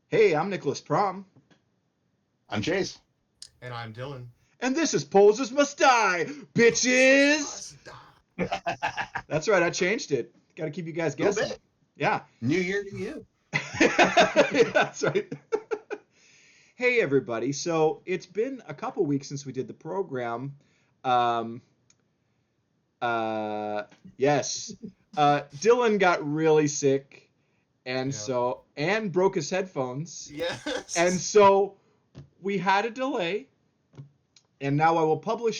Hey, I'm Nicholas Prom, I'm Chase. And I'm Dylan. and this is Posers Must Die, Posers bitches! must die. A That's right, I changed it. Got to keep you guys little guessing. bit. Yeah. New year, new you. That's right. Hey, everybody. So it's been a couple weeks since we did the program. Um, uh, yes. Dylan got really sick, Yeah. and broke his headphones. And Yes. so we had a delay. And now I will publicly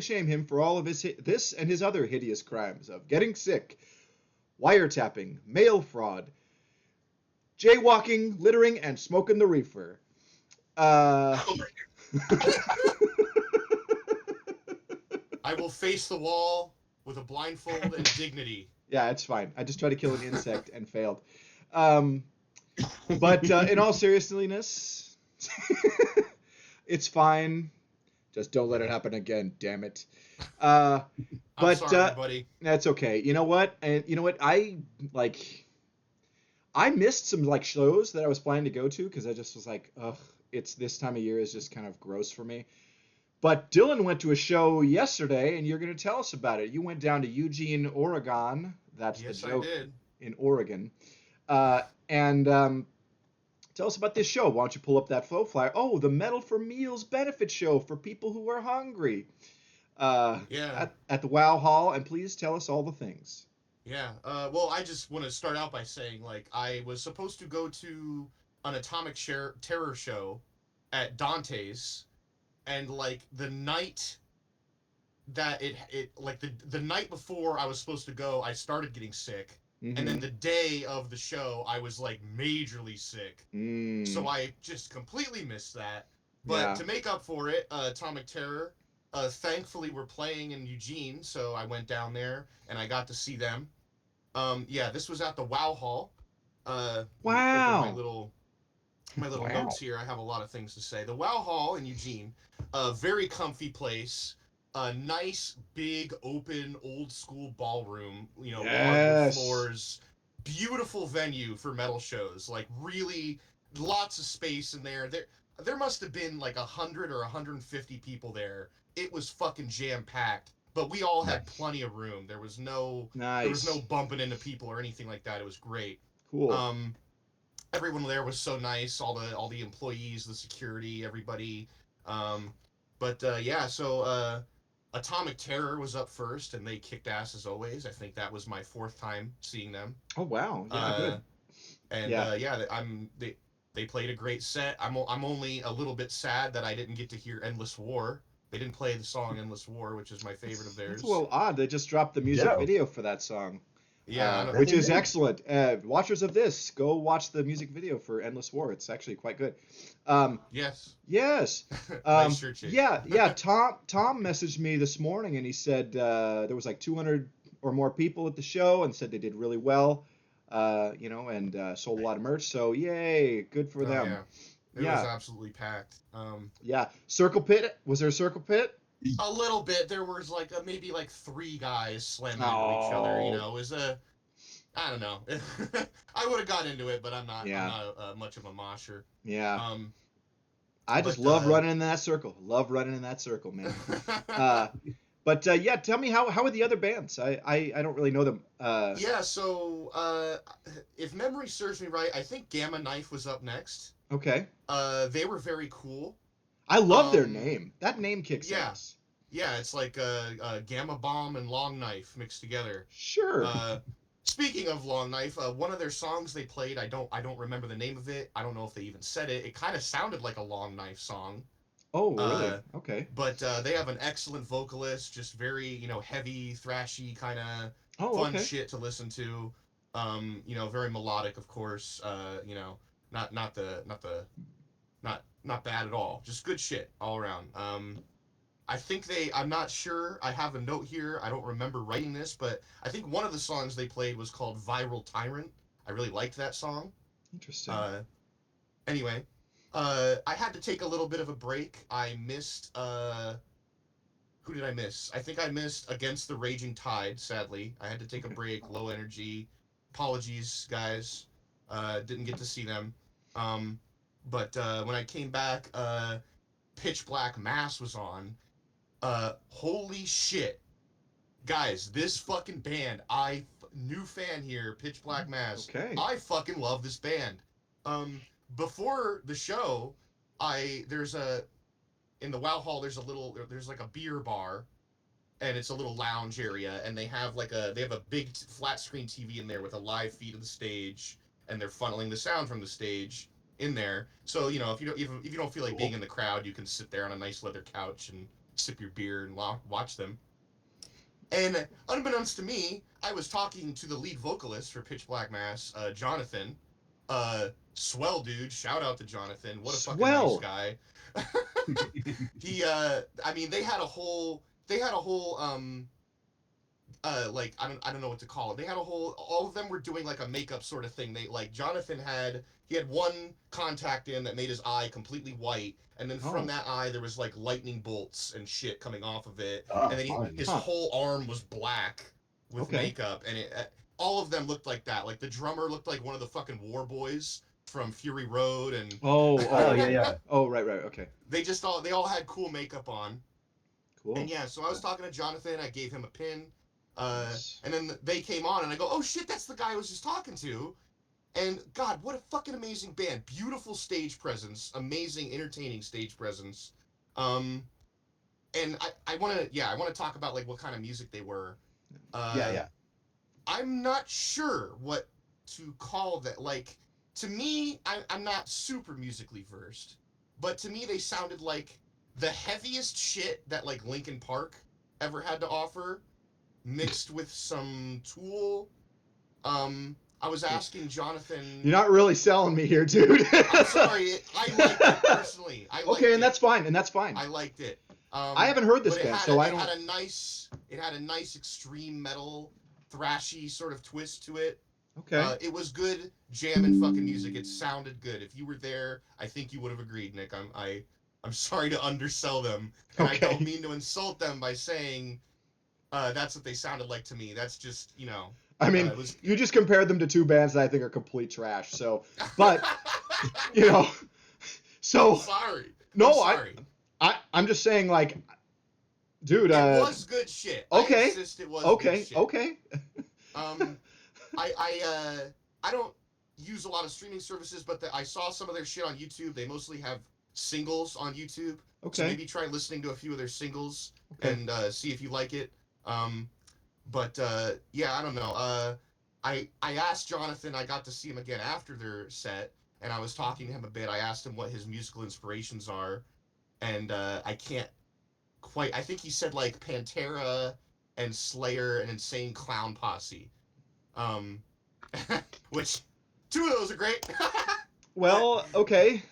shame him for all of this and his other hideous crimes of getting sick, wiretapping, mail fraud, jaywalking, littering, and smoking the reefer. Uh, Oh, I will face the wall with a blindfold and dignity. yeah, it's fine. I just tried to kill an insect and failed. Um, but in all seriousness, it's fine. Just don't let it happen again, damn it. Uh, I'm but sorry, buddy. that's okay. You know what? And you know what? Like I missed some like shows that I was planning to go to because I just was like, ugh, it's this time of year is just kind of gross for me. But Dylan went to a show yesterday, and you're going to tell us about it. You went down to Eugene, Oregon. That's the Yes, I joke did. in Oregon. And tell us about this show. Why don't you pull up that flow flyer? Oh, the Metal for Meals benefit show for people who are hungry Yeah. at the Wow Hall. And please tell us all the things. Yeah. Well, I just want to start out by saying, like, I was supposed to go to an Terror show at Dante's, and like the night that the night before I was supposed to go, I started getting sick, and Mm-hmm. then the day of the show, I was like majorly sick. So Mm, I just completely missed that. But yeah. to make up for it, Atomic Terror, thankfully we're playing in Eugene, so I went down there and I got to see them. Yeah, this was at the Wow Hall. Let me open Wow. my little wow. notes here. I have a lot of things to say. The Wow Hall in Eugene, a very comfy place. A nice, big, open, old school ballroom. Hardwood Yes. floors. Beautiful venue for metal shows. Like really, lots of space in there. There must have been like 100 or 150 people there. It was fucking jam packed. But we all had Nice. plenty of room. There was no Nice. bumping into people or anything like that. It was great. Cool. Um, Everyone there was so nice. All the employees, the security, everybody. Um, but yeah, so Atomic Terror was up first, and they kicked ass as always. I think that was my fourth time seeing them. Oh wow. Yeah, Uh, good. and Yeah. yeah, they played a great set. I'm only a little bit sad that I didn't get to hear Endless War. They didn't play the song Endless War, which is my favorite of That's a theirs. little odd. They just dropped the music Ditto. video for that song, Yeah, I don't. That which they is did. excellent. Watchers of this, go watch the music video for Endless War. It's actually quite good. Um, Yes. yes. Nice shirt, Chase. Yeah. Tom messaged me this morning, and he said there was like 200 or more people at the show, and said they did really well. And sold a lot of merch. So yay, good for Oh them. yeah, it was Yeah. absolutely packed. Yeah. Circle pit. Was there a circle pit? A little bit. There was like maybe like three guys slamming into each other. Oh. It was I don't know. I would have got into it, but I'm not. I'm Yeah. not much of a mosher. Yeah. Um, I just but love running in that circle. Love running in that circle, man. Uh, but yeah, tell me how are the other bands? I don't really know them. yeah. So if memory serves me right, I think Gamma Knife was up next. Okay. They were very cool. I love their Um, name. That name kicks yeah, ass. yeah. It's like a Gamma Bomb and Long Knife mixed together. Sure. Uh, Speaking of Long Knife, one of their songs they played, I don't remember the name of it. I don't know if they even said it. It kind of sounded like a Long Knife song. Oh, really? Uh, Okay. but they have an excellent vocalist, just very heavy, thrashy kind of Oh, fun okay. shit to listen to. Very melodic, of course. Not bad at all. Just good shit all around. I'm not sure. I have a note here. I don't remember writing this, but I think one of the songs they played was called Viral Tyrant. I really liked that song. Interesting. Uh, anyway, I had to take a little bit of a break. I missed, who did I miss? I think I missed Against the Raging Tide, sadly. I had to take a Okay. break, low energy. Apologies, guys. Didn't get to see them. But when I came back, Pitch Black Mass was on. Holy shit, guys! This fucking band, new fan here, Pitch Black Mass. Okay. I fucking love this band. Before the show, there's a in the Wow Hall. There's like a beer bar, and it's a little lounge area, and they have a big flat screen TV in there with a live feed of the stage, and they're funneling the sound from the stage in there. So if you don't feel like being in the crowd, you can sit there on a nice leather couch and sip your beer and watch them. And unbeknownst to me, I was talking to the lead vocalist for Pitch Black Mass, Jonathan. Swell dude. Shout out to Jonathan. What a fucking nice guy. They had a whole like I don't know what to call it. They had all of them were doing like a makeup sort of thing. Jonathan had one contact in that made his eye completely white, and then from that eye there was like lightning bolts and shit coming off of it, and then his whole arm was black with makeup, and all of them looked like that. Like the drummer looked like one of the fucking War Boys from Fury Road, and yeah. Oh, right, okay. They all had cool makeup on. Cool. And yeah, so I was talking to Jonathan. I gave him a pin, and then they came on, and I go, "Oh shit, that's the guy I was just talking to." And God, what a fucking amazing band! Beautiful stage presence, amazing, entertaining stage presence. And I want to talk about like what kind of music they were. Yeah. I'm not sure what to call that. Like, to me, I'm not super musically versed, but to me they sounded like the heaviest shit that like Linkin Park ever had to offer, mixed with some Tool. I was asking Jonathan. You're not really selling me here, dude. I'm sorry. I liked it personally. And that's fine. I liked it. I haven't heard this band, so I don't. It had a nice extreme metal, thrashy sort of twist to it. Okay. It was good jamming fucking music. It sounded good. If you were there, I think you would have agreed, Nick. I'm sorry to undersell them, and I don't mean to insult them by saying that's what they sounded like to me. That's just I mean, you just compared them to two bands that I think are complete trash. So, but so. I'm sorry. No, I'm sorry. I'm just saying, like, dude. It was good shit. Okay. I insist it was good shit. Okay. I don't use a lot of streaming services, but I saw some of their shit on YouTube. They mostly have singles on YouTube. Okay. So maybe try listening to a few of their singles and see if you like it. But I don't know. I asked Jonathan. I got to see him again after their set, and I was talking to him a bit. I asked him what his musical inspirations are, and I can't quite. I think he said like Pantera and Slayer and Insane Clown Posse, which two of those are great. Well, okay.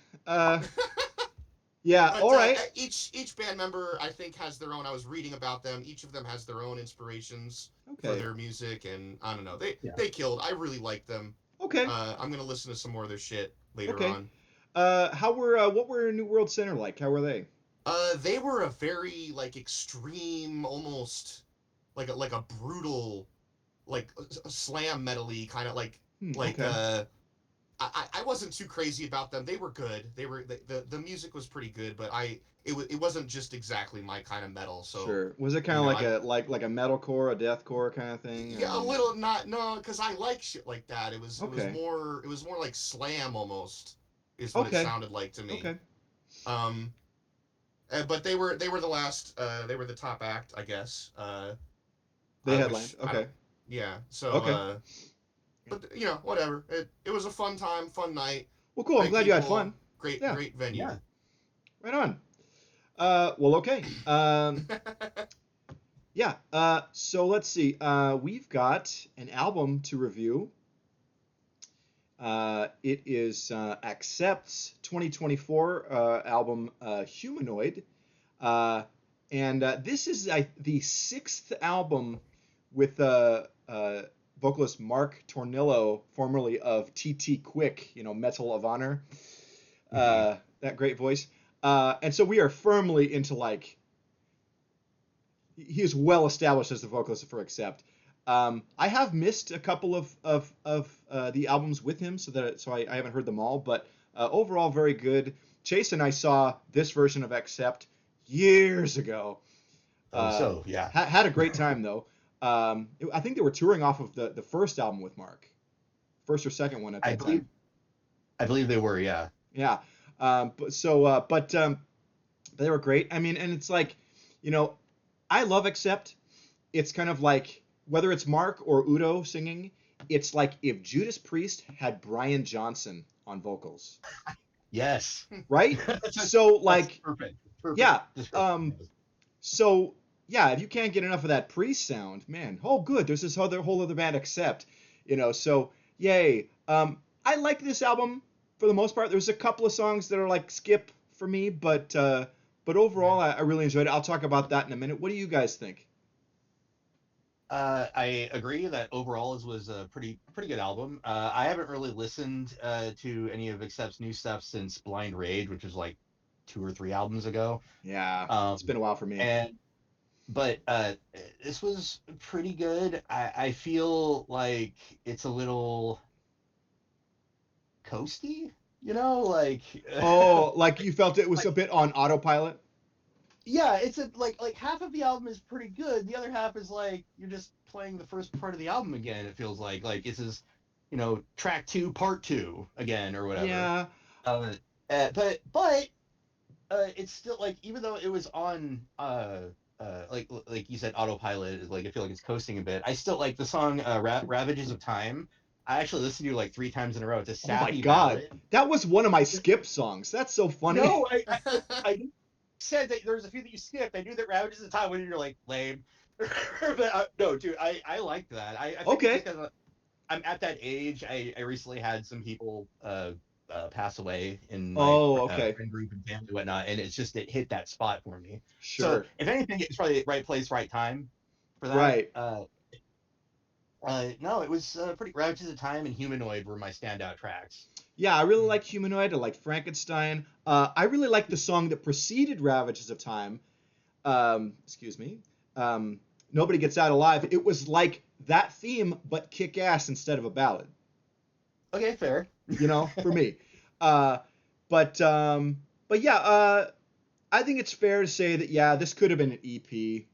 Yeah, but, all right. Each band member, I think, has their own. I was reading about them. Each of them has their own inspirations for their music, and I don't know. They killed. I really like them. Okay. I'm gonna listen to some more of their shit later on. What were New World Center like? How were they? They were a very like extreme, almost like a brutal, like slam metal-y kind of like I wasn't too crazy about them. They were good. The music was pretty good, but it wasn't just exactly my kind of metal. So sure. Was it kind of like a metalcore, a deathcore kind of thing? Yeah, a little. Because I like shit like that. It was more like slam almost is what it sounded like to me. Okay. But they were the last. They were the top act, I guess. They headlined. Okay. Yeah. So. Okay. But whatever. It was a fun time, fun night. Well, cool. I'm glad you had fun. Great venue. Yeah. Right on. Well, okay. Yeah. So let's see. We've got an album to review. It is Accept's 2024 album, Humanoid. And this is the sixth album with vocalist Mark Tornillo, formerly of TT Quick, Metal of Honor, that great voice. And so we are firmly into like, he is well established as the vocalist for Accept. I have missed a couple of the albums with him, so I haven't heard them all. But Overall, very good. Chase and I saw this version of Accept years ago. Yeah. Had a great time though. I think they were touring off of the first album with Mark, first or second one at that time. I believe they were, yeah. Yeah. But they were great. I mean, and it's like, you know, I love Accept. It's kind of like whether it's Mark or Udo singing, it's like if Judas Priest had Brian Johnson on vocals. Yes. Right? So like, perfect. Yeah. So yeah, if you can't get enough of that Priest sound, man, oh good, there's this whole other band Accept, you know. So yay. I like this album for the most part. There's a couple of songs that are like skip for me, but overall, I really enjoyed it. I'll talk about that in a minute. What do you guys think? I agree that overall it was a pretty good album. I haven't really listened to any of Accept's new stuff since Blind Rage, which was like 2 or 3 albums ago. Yeah, it's been a while for me. But this was pretty good. I feel like it's a little coasty, you know, like Oh, like you felt it was a bit on autopilot? yeah, it's like half of the album is pretty good. The other half is like you're just playing the first part of the album again. It feels like this is, you know, track 2, part 2 again or whatever. Yeah. But it's still like even though it was on like you said autopilot, like I feel like it's coasting a bit. I still like the song Ravages of Time. I actually listened to it like 3 times in a row. It's a sappy Oh my God, ballad. that was one of my skip songs. That's so funny. No, I said that there's a few that you skipped. I knew that Ravages of Time when you're like lame. But no, dude, I liked that. I think Okay. it's just 'cause I'm at that age. I recently had some people pass away in my friend group and family and whatnot, and it hit that spot for me. Sure. So if anything, it's probably right place, right time for that. Right. No, it was pretty. Ravages of Time and Humanoid were my standout tracks. Yeah, I really like Humanoid. I like Frankenstein. I really like the song that preceded Ravages of Time. Excuse me. Nobody Gets Out Alive. It was like that theme, but kick ass instead of a ballad. Okay, fair. You know, for me. But yeah, I think it's fair to say that yeah, this could have been an EP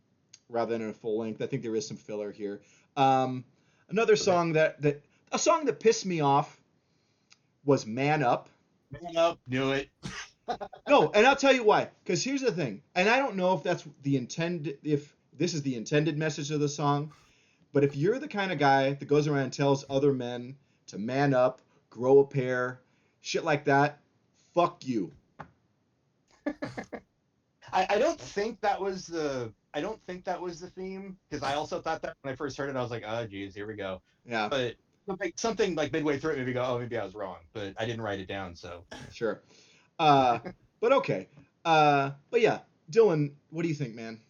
rather than a full length. I think there is some filler here. Another song a song that pissed me off was Man Up. Man Up, knew it. No, and I'll tell you why. Because here's the thing, and I don't know if if this is the intended message of the song, but if you're the kind of guy that goes around and tells other men to man up, grow a pair, shit like that, fuck you. I don't think that was the theme, because I also thought that when I first heard it, I was like, oh geez, here we go. Yeah. But something like midway through it made me go, oh, maybe I was wrong, but I didn't write it down, so. Sure. But okay. But yeah, Dylan, what do you think, man?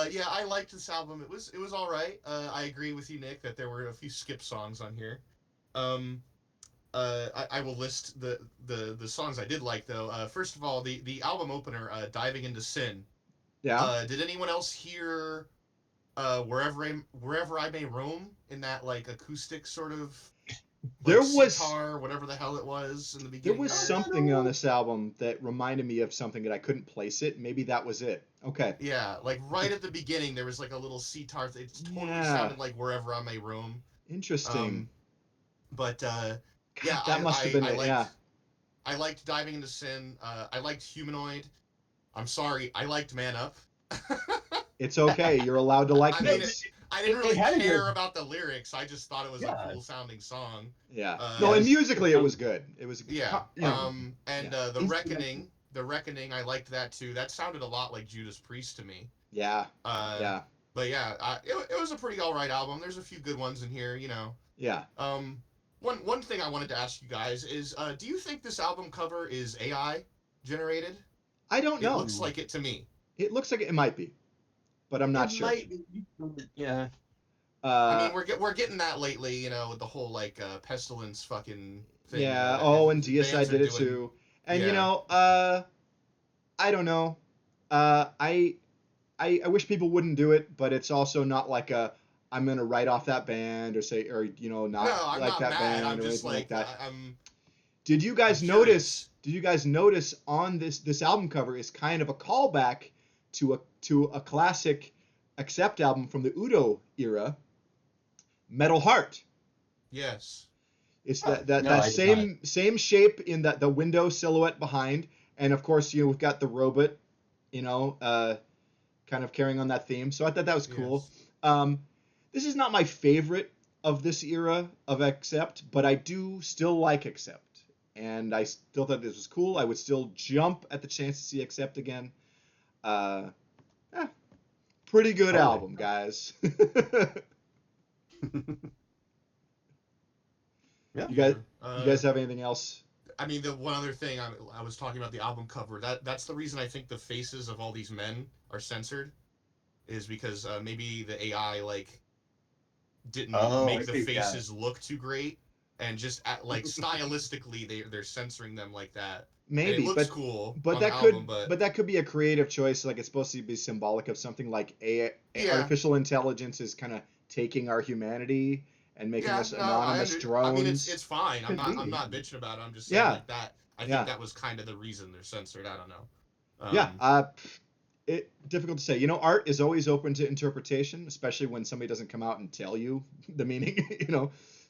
Yeah, I liked this album. It was all right. I agree with you, Nick, that there were a few skip songs on here. I will list the songs I did like though. First of all, the album opener, "Diving into Sin." Yeah. Did anyone else hear wherever I may roam in that like acoustic sort of there was sitar, whatever the hell it was in the beginning? There was something on this album that reminded me of something that I couldn't place it. Maybe that was it. Okay. Yeah, like right at the beginning there was like a little sitar. It totally sounded like Wherever I May Roam. Interesting. But God, yeah, that must have been it. Yeah. I liked Diving into Sin. I liked Humanoid. I'm sorry, I liked Man Up. It's okay. You're allowed to like things. I didn't really care about the lyrics. I just thought it was a cool sounding song. Yeah. No, and musically it was good. It was. Yeah. The Reckoning. The Reckoning, I liked that too. That sounded a lot like Judas Priest to me. Yeah. Yeah. But yeah, it was a pretty alright album. There's a few good ones in here, you know. Yeah. One thing I wanted to ask you guys is, do you think this album cover is AI generated? I don't know. It looks like it to me. It looks like it might be, but I'm not sure. Might be. Yeah. I mean, we're getting that lately, you know, with the whole like Pestilence fucking thing. Yeah. Oh, and DSI did it too. And you know, I don't know. I wish people wouldn't do it, but it's also not like I'm gonna write off that band or say, or you know, not no, I'm like not that mad. band I'm or just anything like that. Did you guys I'm notice? curious. Did you guys notice on this album cover is kind of a callback to a classic Accept album from the Udo era, Metal Heart. Yes. It's Huh. that No, that I did not. same shape in that the window silhouette behind, and of course we've got the robot, kind of carrying on that theme. So I thought that was cool. Yes. Um, this is not my favorite of this era of Accept, but I do still like Accept, and I still thought this was cool. I would still jump at the chance to see Accept again. Uh, eh, Pretty good Totally. album, guys. Yeah. you guys, Yeah. you guys have anything else? I mean, the one other thing I was talking about the album cover. That's the reason I think the faces of all these men are censored, is because maybe the AI like didn't Oh, I make the see. Yeah. faces look too great, and just like stylistically they're censoring them like that, and it Maybe, looks cool but on the that could album, but but that could be a creative choice. Like it's supposed to be symbolic of something like yeah, artificial intelligence is kind of taking our humanity and making yeah, us no, anonymous I mean, drones. it's fine. Could I'm be. not bitching about it. I'm just saying Yeah, like that. I think yeah, that was kind of the reason they're censored. I don't know. yeah. Um, Difficult to say. Art is always open to interpretation, especially when somebody doesn't come out and tell you the meaning.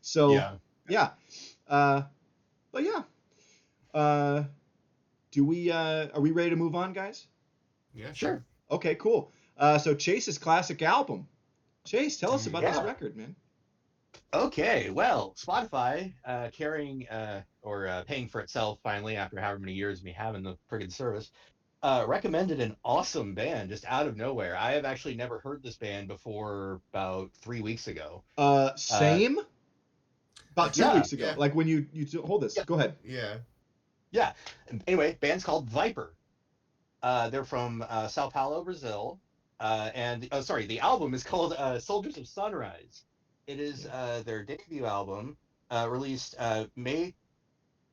So Yeah. yeah. But yeah. Uh, are we ready to move on, guys? yeah, Sure. sure. Okay, cool. So Chase's classic album. Chase, tell us about this Yeah. record, man. Okay. Well, Spotify, carrying or paying for itself finally after however many years of me having the friggin' service, recommended an awesome band just out of nowhere. I have actually never heard this band before about 3 weeks ago. Uh, Same. About two yeah. weeks ago, Yeah, like when you hold this. Yeah. Go ahead. yeah. Yeah. Anyway, band's called VIPER. They're from Sao Paulo, Brazil. And oh, sorry, the album is called Soldiers of Sunrise. It is Okay. their debut album, released May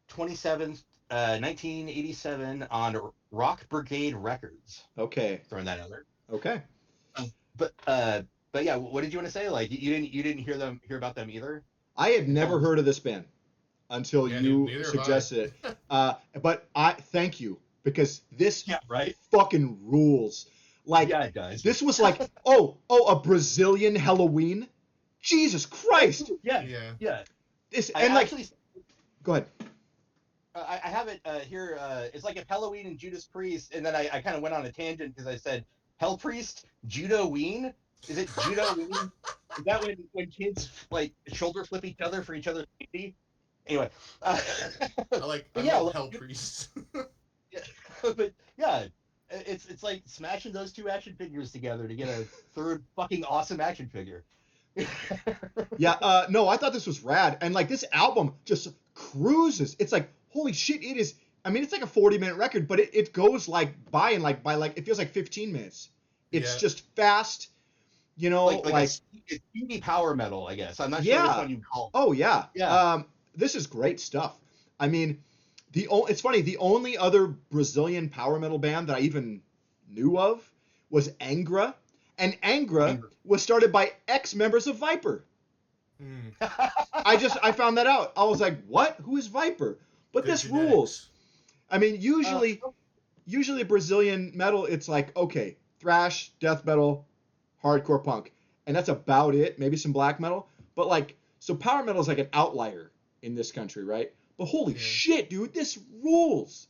27th, 1987 on Rock Brigade Records. Okay. Throwing that out there. Okay. But uh, but yeah, what did you want to say? Like you didn't hear about them either I had never until heard of this band until Yeah, you neither have I. suggested it. But I thank you because this yeah, right, fucking rules. Like yeah, it does. this was like a Brazilian Halloween. Jesus Christ. Yeah, Yeah. yeah. This I and like actually go ahead. I have it here. It's like if Halloween and Judas Priest, and then I kind of went on a tangent because I said Hell Priest, Judo Ween. Is it Judo Ween? Is that when kids like shoulder flip each other for each other's safety? Anyway, I but yeah, love like, Hell Priest. yeah, but yeah, it's like smashing those two action figures together to get a third fucking awesome action figure. Yeah, no, I thought this was rad. And like this album just cruises. It's like, holy shit, it is. I mean, it's like a 40-minute record, but it goes like by it feels like 15 minutes. It's Yeah. just fast, like like, a speedy power metal, I guess. I'm not sure which yeah. one you call. Oh, yeah. Yeah. This is great stuff. I mean, it's funny, the only other Brazilian power metal band that I even knew of was Angra. And Angra was started by ex-members of Viper. Mm, I found that out. I was like, what? Who is Viper? But good this genetics. rules. I mean, usually Brazilian metal, it's like, okay, thrash, death metal, hardcore punk. And that's about it. Maybe some black metal. But like, so power metal is like an outlier in this country, right? But holy Yeah. shit, dude, this rules.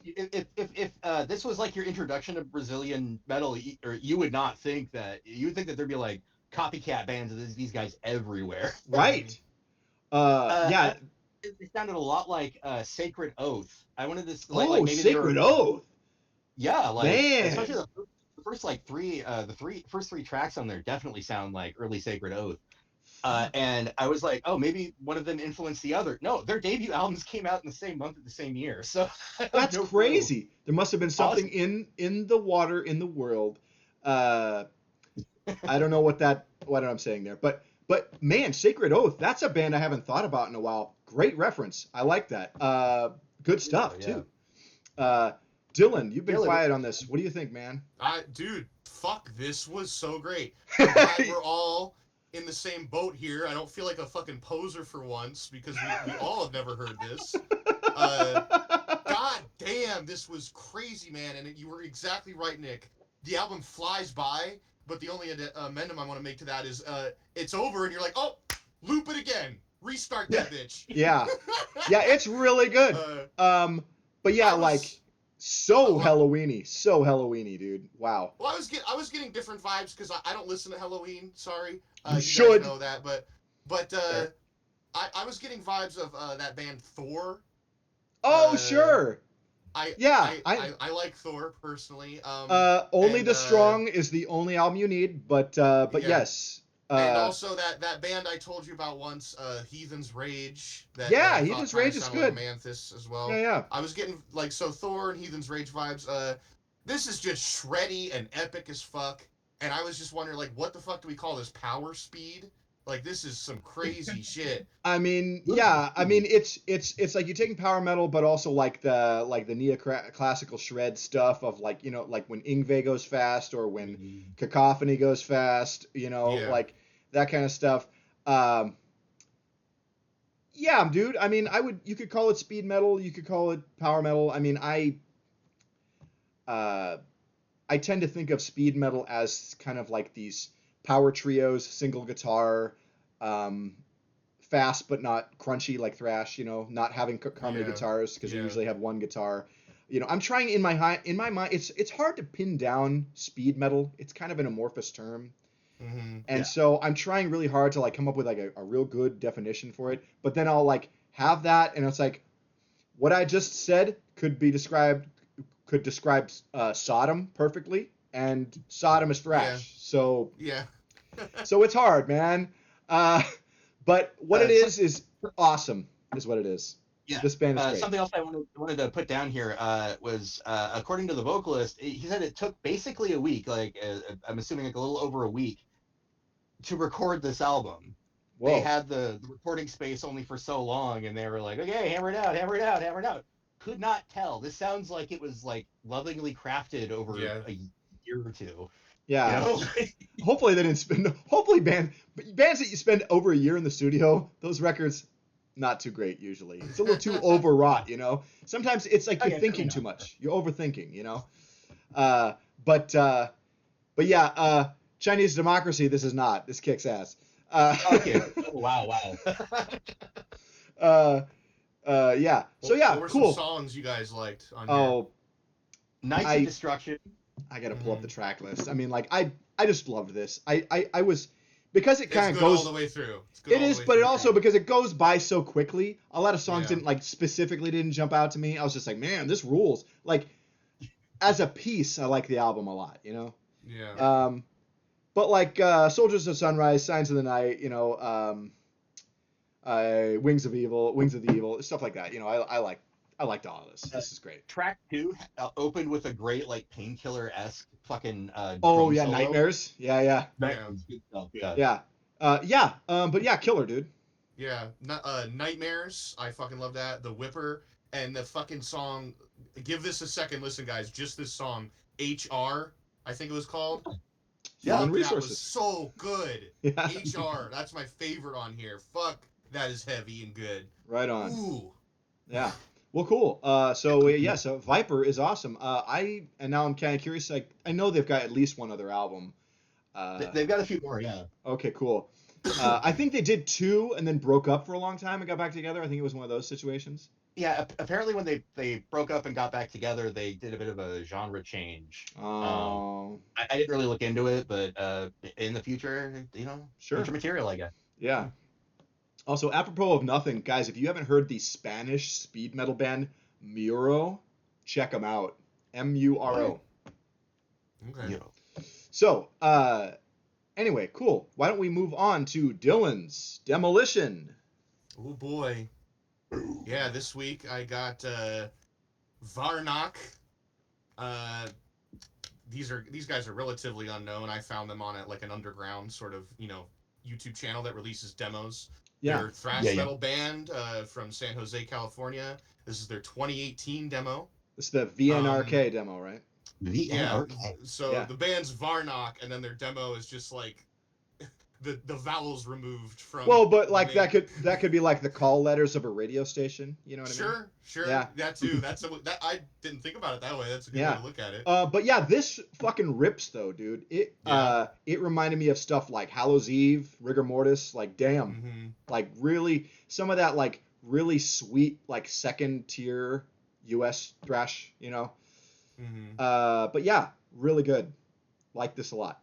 If this was like your introduction to Brazilian metal, or you would not think that you would think that there'd be like copycat bands of these guys everywhere. Right. Uh, Yeah. it sounded a lot like Sacred Oath. I wanted this like maybe Sacred they were Oath. yeah like Man. especially the first like first three tracks on there definitely sound like early Sacred Oath. And I was like, oh, maybe one of them influenced the other. No, their debut albums came out in the same month of the same year. So That's no crazy. clue. There must have been something Awesome. in the water in the world. I don't know what I'm saying there, but man, Sacred Oath. That's a band I haven't thought about in a while. Great reference. I like that. Good stuff Yeah. too. Dylan, you've been Dylan. quiet on this. What do you think, man? Dude, fuck, this was so great. I'm glad we're all in the same boat here. I don't feel like a fucking poser for once because we all have never heard this. God damn, this was crazy, man. And you were exactly right, Nick. The album flies by, but the only amendment I want to make to that is it's over, and you're like, oh, loop it again. Restart that bitch. Yeah. Yeah, it's really good. But yeah, I like was- so well- Halloweeny, dude. Wow. Well, I was getting different vibes because I don't listen to Halloween. Sorry, You guys should. know that, but I was getting vibes of that band Thor. Oh, sure. I like Thor personally. Only and, the Strong is the only album you need, but yeah. yes. And also that band I told you about once, Heathen's Rage. That Yeah, I thought Heathen's kinda Rage is sounded good. Like Manthus as well. Yeah. I was getting like Thor and Heathen's Rage vibes. This is just shreddy and epic as fuck. And I was just wondering, like, what the fuck do we call this? Power speed? Like, this is some crazy shit. I mean, yeah. I mean, it's like you're taking power metal, but also like the neoclassical shred stuff of like, you know, like when Yngwie goes fast or when Cacophony goes fast, you know, Yeah. like that kind of stuff. Yeah, dude. I mean, you could call it speed metal, you could call it power metal. I mean, I tend to think of speed metal as kind of like these power trios, single guitar, fast but not crunchy like thrash, you know, not having harmony guitars because you usually have one guitar. You know, I'm trying in my mind. It's hard to pin down speed metal. It's kind of an amorphous term. Mm-hmm. And so I'm trying really hard to like come up with like a real good definition for it. But then I'll like have that, and it's like what I just said could describe Sodom perfectly, and Sodom is thrash. So Yeah. so it's hard, man. But what it is awesome, is what it is. Yeah. This band is great. Something else I wanted to put down here was according to the vocalist, he said it took basically a week, like I'm assuming like a little over a week, to record this album. Whoa. They had the recording space only for so long, and they were like, okay, hammer it out. Could not tell. This sounds like it was like lovingly crafted over a year or two. Yeah. You know? Hopefully they didn't spend. Hopefully bands that you spend over a year in the studio, those records, not too great usually. It's a little too overwrought, you know. Sometimes it's like you're thinking too much. You're overthinking, you know. But yeah, Chinese Democracy. This is not. This kicks ass. Okay. Wow. Yeah. So yeah, what were cool. some songs you guys liked on Oh, Knights of Destruction. I gotta pull up the track list. I mean, like I just loved this. I was, because it kind of goes all the way through. It is, but it also because it goes by so quickly. A lot of songs didn't jump out to me. I was just like, man, this rules. Like as a piece, I like the album a lot. You know. Yeah. But like Soldiers of Sunrise, Signs of the Night, you know, Wings of the Evil, stuff like that. You know, I liked all of this. This is great. Track 2 opened with a great like Painkiller-esque fucking oh drum yeah, solo. Nightmares. Yeah. That was good stuff. Yeah. But yeah, killer, dude. Yeah. Nightmares. I fucking love that. The VIPER and the fucking song. Give this a second listen, guys. Just this song. HR, I think it was called. Human Fuck, Resources. that was so good. Yeah. HR, that's my favorite on here. Fuck, that is heavy and good. Right on. Ooh. Yeah. Well, cool. So VIPER is awesome. And now I'm kind of curious. Like, I know they've got at least one other album. They've got a few more, yeah. Okay, cool. I think they did 2 and then broke up for a long time and got back together. I think it was one of those situations. Yeah, apparently when they broke up and got back together, they did a bit of a genre change. Oh. I didn't really look into it, but in the future, you know, Sure. future material, I guess. Yeah. Also, apropos of nothing, guys, if you haven't heard the Spanish speed metal band Muro, check them out. Muro. Okay. You know. So, anyway, cool. Why don't we move on to Dylan's Demolition? Oh boy. Yeah, this week I got VARNOK. These guys are relatively unknown. I found them on an underground sort of, you know, YouTube channel that releases demos. Yeah. They're a thrash metal band from San Jose, California. This is their 2018 demo. This is the VNRK demo, right? Yeah. So the band's VARNOK, and then their demo is just like the vowels removed from. Well, but the like name. that could be like the call letters of a radio station. You know what I mean? Sure, Yeah. that too. That I didn't think about it that way. That's a good way Yeah. to look at it. But yeah, this fucking rips though, dude. Yeah. It reminded me of stuff like Hallows Eve, Rigor Mortis. Like, damn, Mm-hmm. like really some of that like really sweet like second tier U.S. thrash, you know. Mm-hmm. But yeah, really good. Like this a lot.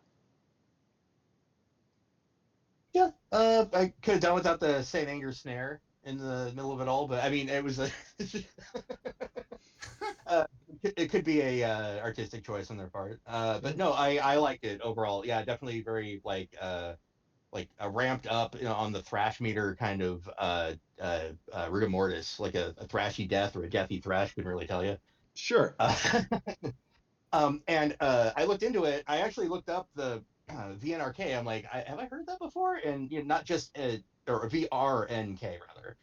Yeah, I could have done without the Saint Anger snare in the middle of it all, but I mean, it was a. uh, it could be a artistic choice on their part, but no, I liked it overall. Yeah, definitely very like a ramped up, you know, on the thrash meter kind of rigor mortis, like a thrashy death or a deathy thrash. Couldn't really tell you. Sure. And I looked into it. I actually looked up the VNRK. I'm like, have I heard that before? And you know, not just or VRNK rather.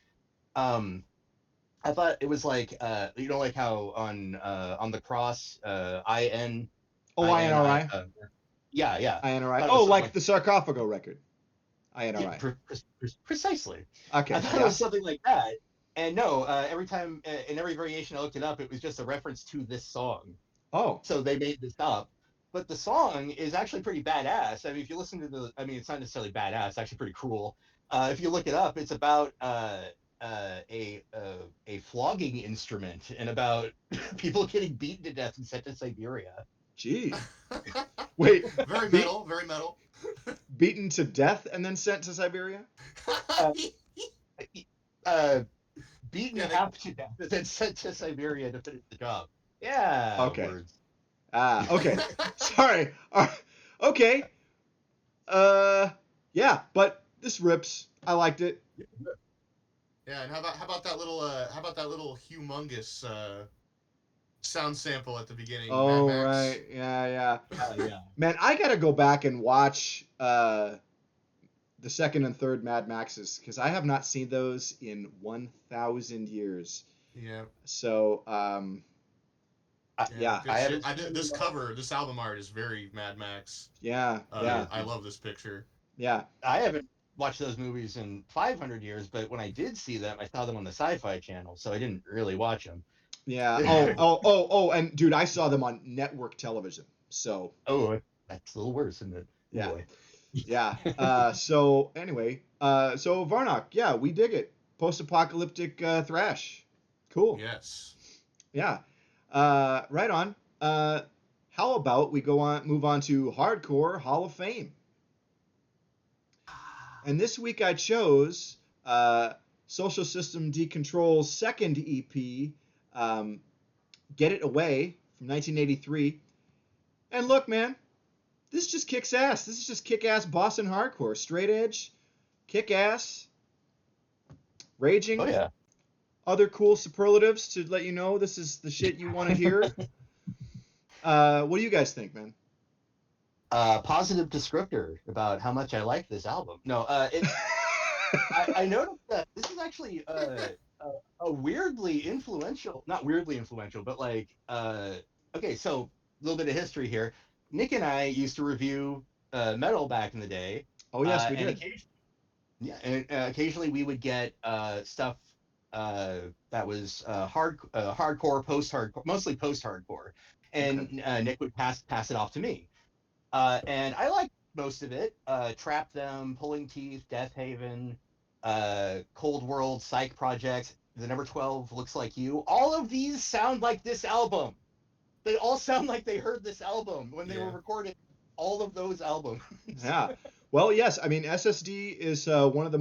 I thought it was like you know, like how on the cross IN Oh, INI. INRI. Yeah, yeah. INRI. Thought it Oh, was something like like the Sarcophago record. yeah, INRI. precisely. I Okay. thought it Yeah. was something like that. And no, every time in every variation I looked it up, it was just a reference to this song. Oh. So they made this up. But the song is actually pretty badass. I mean, if you listen to the, I mean, it's not necessarily badass. It's actually pretty cool. If you look it up, it's about a flogging instrument and about people getting beaten to death and sent to Siberia. Gee. Wait. Very Be- metal. Very metal. beaten to death and then sent to Siberia? Uh, uh, beaten Yeah, half to death and then sent to Siberia to finish the job. Yeah, Okay. words. Okay. Sorry. Okay. Yeah, but this rips. I liked it. Yeah, and how about that little humongous sound sample at the beginning, Mad Oh, Max? right. Yeah. Yeah. Man, I gotta go back and watch the second and third Mad Maxes because I have not seen those in 1,000 years. Yeah. So, yeah. Good I shit. haven't. This album art is very Mad Max. Yeah. I love this picture. Yeah. I haven't watched those movies in 500 years, but when I did see them, I saw them on the Sci-Fi Channel, so I didn't really watch them. Yeah. Oh, and dude, I saw them on network television. So, Oh, that's a little worse, isn't it? yeah. Boy. Yeah. So anyway, so Varnok, yeah, we dig it. Post-apocalyptic thrash. Cool. Yes. Yeah. Right on. How about we move on to Hardcore Hall of Fame? And this week I chose Social System Decontrol's second EP, Get It Away from 1983. And look, man, this just kicks ass. This is just kick-ass Boston hardcore. Straight edge, kick-ass, raging. Oh yeah. Other cool superlatives to let you know this is the shit you want to hear. What do you guys think, man? Positive descriptor about how much I like this album. No, I noticed that this is actually a weirdly influential, not weirdly influential, but like, okay, so a little bit of history here. Nick and I used to review metal back in the day. Oh, yes, we and did. Occasionally we would get stuff that was hardcore, post-hardcore, mostly post-hardcore, and Nick would pass it off to me. And I liked most of it. Trap Them, Pulling Teeth, Death Haven, Cold World, Psych Project, The Number 12 Looks Like You. All of these sound like this album. They all sound like they heard this album when they were recording all of those albums. Yeah. Well, yes. I mean, SSD is one of the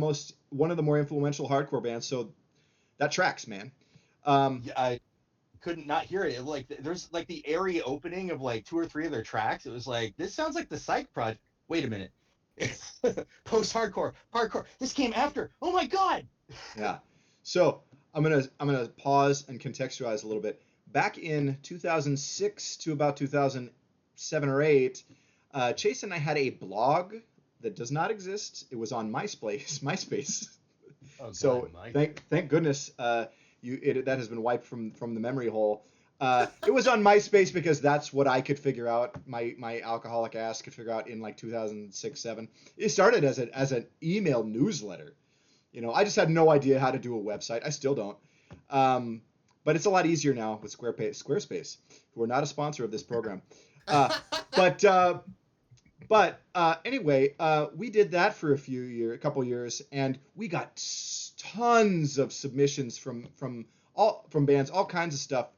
more influential hardcore bands, so that tracks, man. I couldn't not hear it. Like there's like the airy opening of like 2 or 3 of their tracks. It was like, this sounds like the Psych Project. Wait a minute. Post-hardcore, hardcore. This came after. Oh my god. Yeah. So I'm gonna pause and contextualize a little bit. Back in 2006 to about 2007 or 8, Chase and I had a blog that does not exist. It was on MySpace. Oh, So God, thank goodness that has been wiped from the memory hole. It was on MySpace because that's what I could figure out. My alcoholic ass could figure out in like 2006, 7. It started as an email newsletter. I just had no idea how to do a website. I still don't. But it's a lot easier now with Squarespace, who are not a sponsor of this program. But anyway, we did that for a couple years, and we got tons of submissions from bands, all kinds of stuff,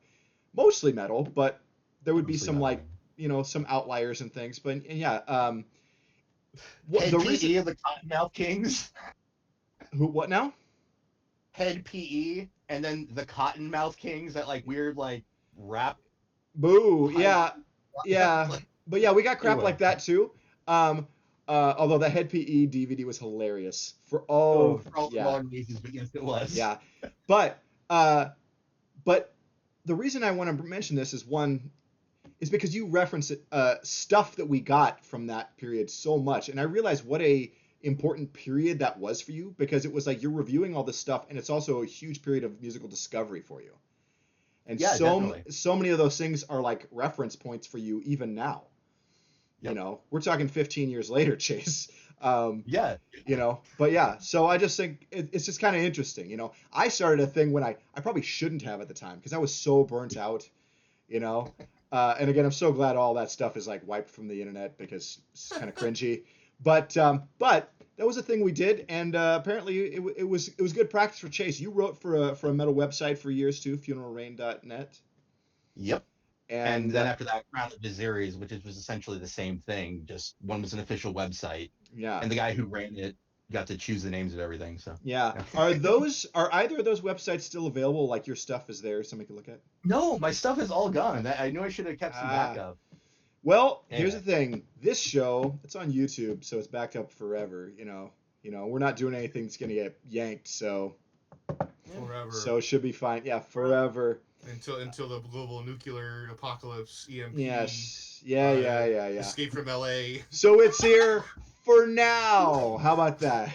mostly metal, but there would be Mostly some metal. like some outliers and things. But and yeah, Head the PE reason of the Cottonmouth Kings. what now? Head PE, and then the Cottonmouth Kings, that like weird like rap. Boo, yeah, Like, but yeah, we got crap anyway. like that too. Although the Head PE DVD was hilarious For all the yeah. wrong reasons, but yes, it was. Yeah, but but the reason I want to mention this is because you reference stuff that we got from that period so much, and I realized what a important period that was for you, because it was like you're reviewing all this stuff, and it's also a huge period of musical discovery for you. And Yeah, definitely. so many of those things are like reference points for you even now. Yep. We're talking 15 years later, Chase. Yeah. But yeah, so I just think it's just kind of interesting. I started a thing when I probably shouldn't have at the time because I was so burnt out. And again, I'm so glad all that stuff is like wiped from the internet because it's kind of cringy. But that was a thing we did, and apparently it was good practice for Chase. You wrote for a metal website for years too, funeralrain.net. Yep. And And then after that, Crown of Viseries, which was essentially the same thing, just one was an official website, yeah, and the guy who ran it got to choose the names of everything. So yeah. Are either of those websites still available? Like your stuff is there, somebody can look at? No, my stuff is all gone. I knew I should have kept some Ah. backup. Well, here's the Anyway. thing. This show, it's on YouTube, so it's backed up forever. We're not doing anything that's gonna get yanked, so Forever. it should be fine. Yeah, forever. Until the global nuclear apocalypse, EMP. Yes. Yeah. Escape from LA. So it's here for now. How about that?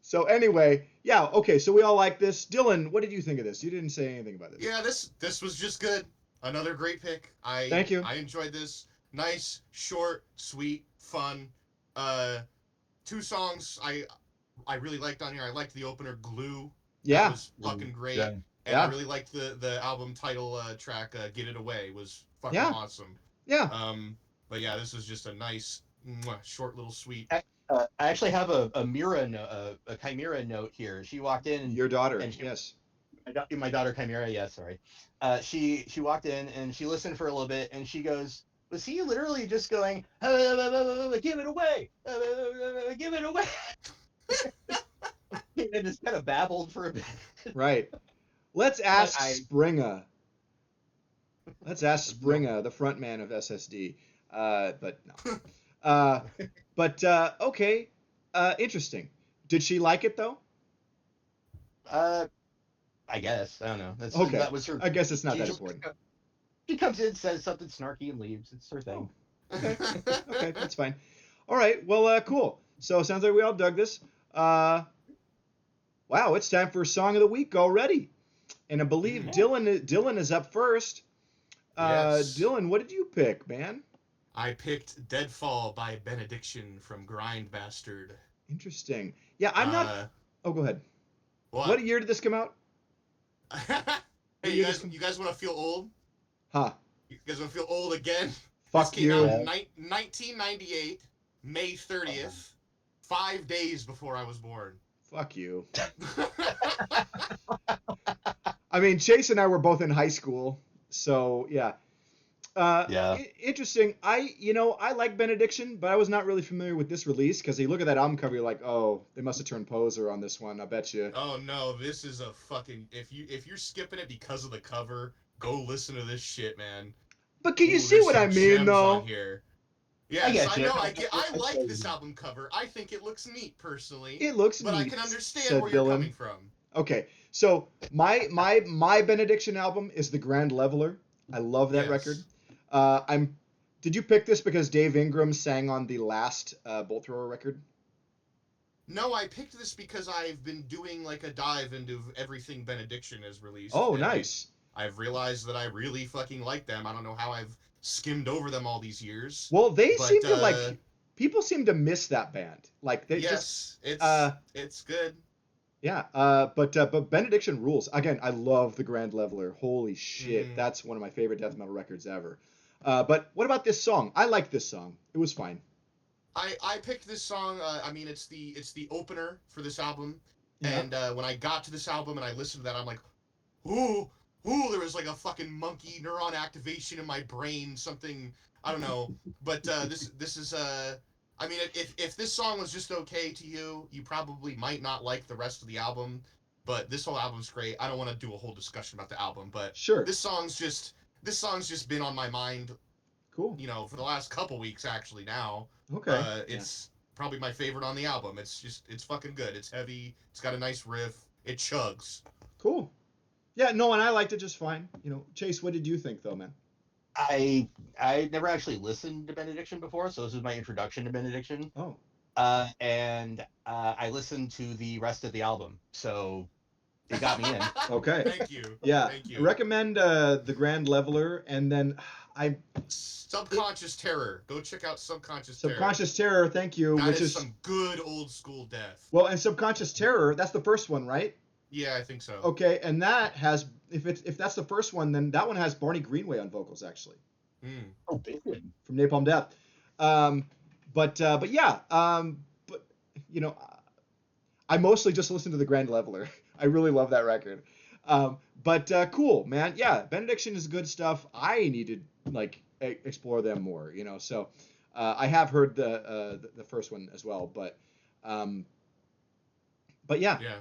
So anyway, yeah, okay, so we all like this. Dylan, what did you think of this? You didn't say anything about this. Yeah, this was just good. Another great pick. Thank you. I enjoyed this. Nice, short, sweet, fun. 2 songs I really liked on here. I liked the opener, Glue. Yeah. That was fucking great. Yeah. And I really liked the album title track, Get It Away, was fucking awesome. Yeah. But yeah, this was just a nice, short little sweet. I actually have a Mira a Chimera note here. She walked in. Your daughter, and yes. My daughter Chimera, yes, sorry. She walked in and she listened for a little bit and she goes, was he literally just going, give it away, give it away? And just kind of babbled for a bit. Right. Let's ask Springa. Let's ask Springa, the front man of SSD. But no. Okay. Interesting. Did she like it though? I guess. I don't know. Okay. That was her. I guess it's not that important. She comes in, says something snarky, and leaves. It's her thing. Oh, okay, that's fine. All right, well, cool. So it sounds like we all dug this. Wow, it's time for Song of the Week already. And I believe Dylan is up first. Yes. Dylan, what did you pick, man? I picked Deadfall by Benediction from Grind Bastard. Interesting. Yeah, I'm not... Oh, go ahead. What year did this come out? Hey, you guys want to feel old? Huh. You guys want to feel old again? Fuck this came you. out in 1998, May 30th, 5 days before I was born. Fuck you. I mean, Chase and I were both in high school, so yeah. Interesting. I like Benediction, but I was not really familiar with this release because you look at that album cover, you're like, oh, they must have turned Poser on this one. I bet you. Oh no, this is a fucking. If you're skipping it because of the cover, go listen to this shit, man. But can you see what I mean, though? Here. Yes, I know. I like this album cover. I think it looks neat, personally. It looks but neat, I can understand where you're coming from. Okay, so my Benediction album is The Grand Leveler. I love that record. Did you pick this because Dave Ingram sang on the last Bolt Thrower record? No, I picked this because I've been doing like a dive into everything Benediction has released. Oh, nice. I've realized that I really fucking like them. I don't know how I've skimmed over them all these years, Well, they but seem to like people seem to miss that band. Like they just yes, uh it's good. yeah, but Benediction rules. Again, I love the Grand Leveler. Holy shit, Mm. that's one of my favorite death metal records ever. But what about this song? I like this song. It was fine. I picked this song. I mean, it's the opener for this album, Yeah. and when I got to this album and I listened to that, I'm like, ooh, ooh, there was like a fucking monkey neuron activation in my brain. Something I don't know, but this is I mean, if this song was just okay to you, you probably might not like the rest of the album. But this whole album's great. I don't want to do a whole discussion about the album, but Sure. this song's just this song's just been on my mind, Cool. for the last couple weeks actually now. Okay. Yeah. It's probably my favorite on the album. It's fucking good. It's heavy. It's got a nice riff. It chugs. Cool. Yeah, no, and I liked it just fine. Chase, what did you think though, man? I never actually listened to Benediction before, so this was my introduction to Benediction. Oh. And I listened to the rest of the album, so it got me in. Okay. Thank you. Yeah. Thank I you. recommend the Grand Leveler, and then Subconscious Terror. Go check out Subconscious Terror. Thank you. That Which is some good old school death. well, and Subconscious Terror. That's the first one, right? Yeah, I think so. Okay, and that has if that's the first one, then that one has Barney Greenway on vocals actually Oh, big one. from Napalm Death. But yeah, but you know, I mostly just listen to the Grand Leveler. I really love that record. But cool, man. Yeah, Benediction is good stuff. I need to like explore them more. So I have heard the first one as well, but yeah. Yeah.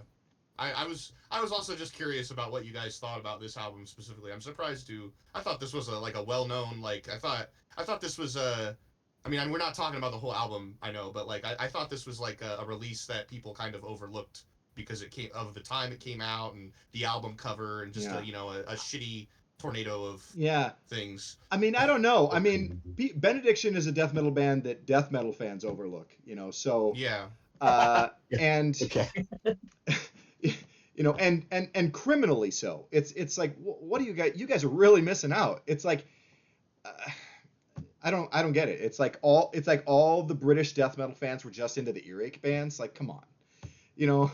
I was also just curious about what you guys thought about this album specifically. I'm surprised to. I thought this was a well-known, like I thought this was I mean, we're not talking about the whole album, I know, but like I thought this was like a release that people kind of overlooked because it came of the time it came out and the album cover and just Yeah. a shitty tornado of Yeah. things. I mean, I don't know. I mean, Benediction is a death metal band that death metal fans overlook, so Yeah. and Okay. and criminally so. It's like, what do you guys are really missing out. It's like I don't get it. It's like all the British death metal fans were just into the earache bands. Like, come on. You know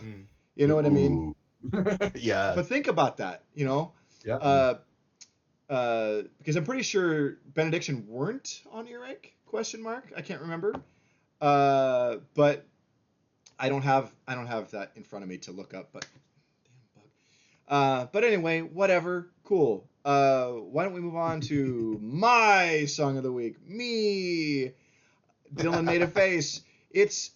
what I mean? Yeah. But think about that, Yeah. because I'm pretty sure Benediction weren't on earache? ? I can't remember. But I don't have that in front of me to look up. But damn bug. But anyway, whatever. Cool. Why don't we move on to my song of the week? Me. Dylan made a face. It's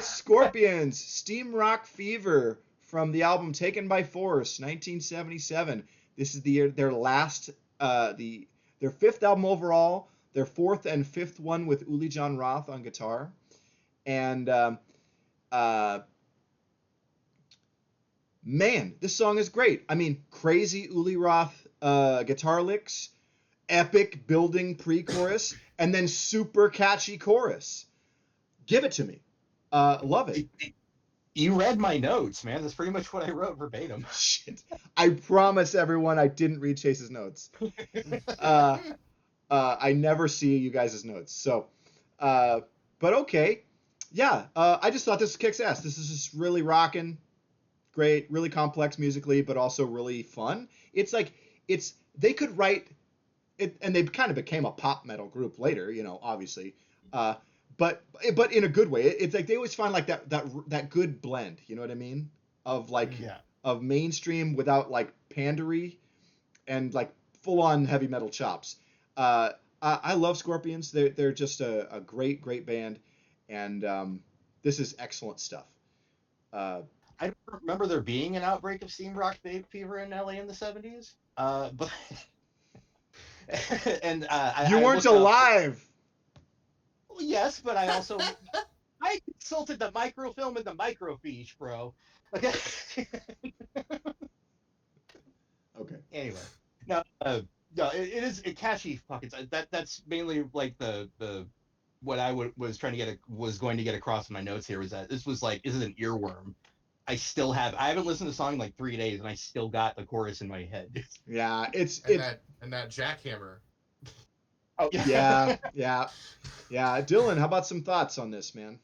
Scorpions, Steam Rock Fever from the album Taken by Force, 1977. This is their last, their fifth album overall, their fourth and fifth one with Uli John Roth on guitar, and man, this song is great. I mean, crazy Uli Roth guitar licks, epic building pre-chorus, and then super catchy chorus. Give it to me. Love it. You read my notes, man. That's pretty much what I wrote verbatim. Shit. I promise everyone I didn't read Chase's notes. I never see you guys' notes. So, but okay. Yeah, I just thought this kicks ass. This is just really rocking. Great, really complex musically, but also really fun. It's like, they could write it, and they kind of became a pop metal group later, obviously. But in a good way. It's like they always find like that good blend, you know what I mean? Of like of mainstream without like pandery and like full on heavy metal chops. I love Scorpions. They're just a great band, and this is excellent stuff. I don't remember there being an outbreak of steam rock fever in LA in the 70s. But and you weren't alive. Yes, but I also I consulted the microfilm and the microfiche, bro. Okay. Okay. Anyway, no, it is a catchy fucking. That's mainly like the what I was going to get across in my notes here was that this is an earworm. I haven't listened to the song in like 3 days, and I still got the chorus in my head. Yeah, and that jackhammer. Oh yeah, Dylan, how about some thoughts on this, man?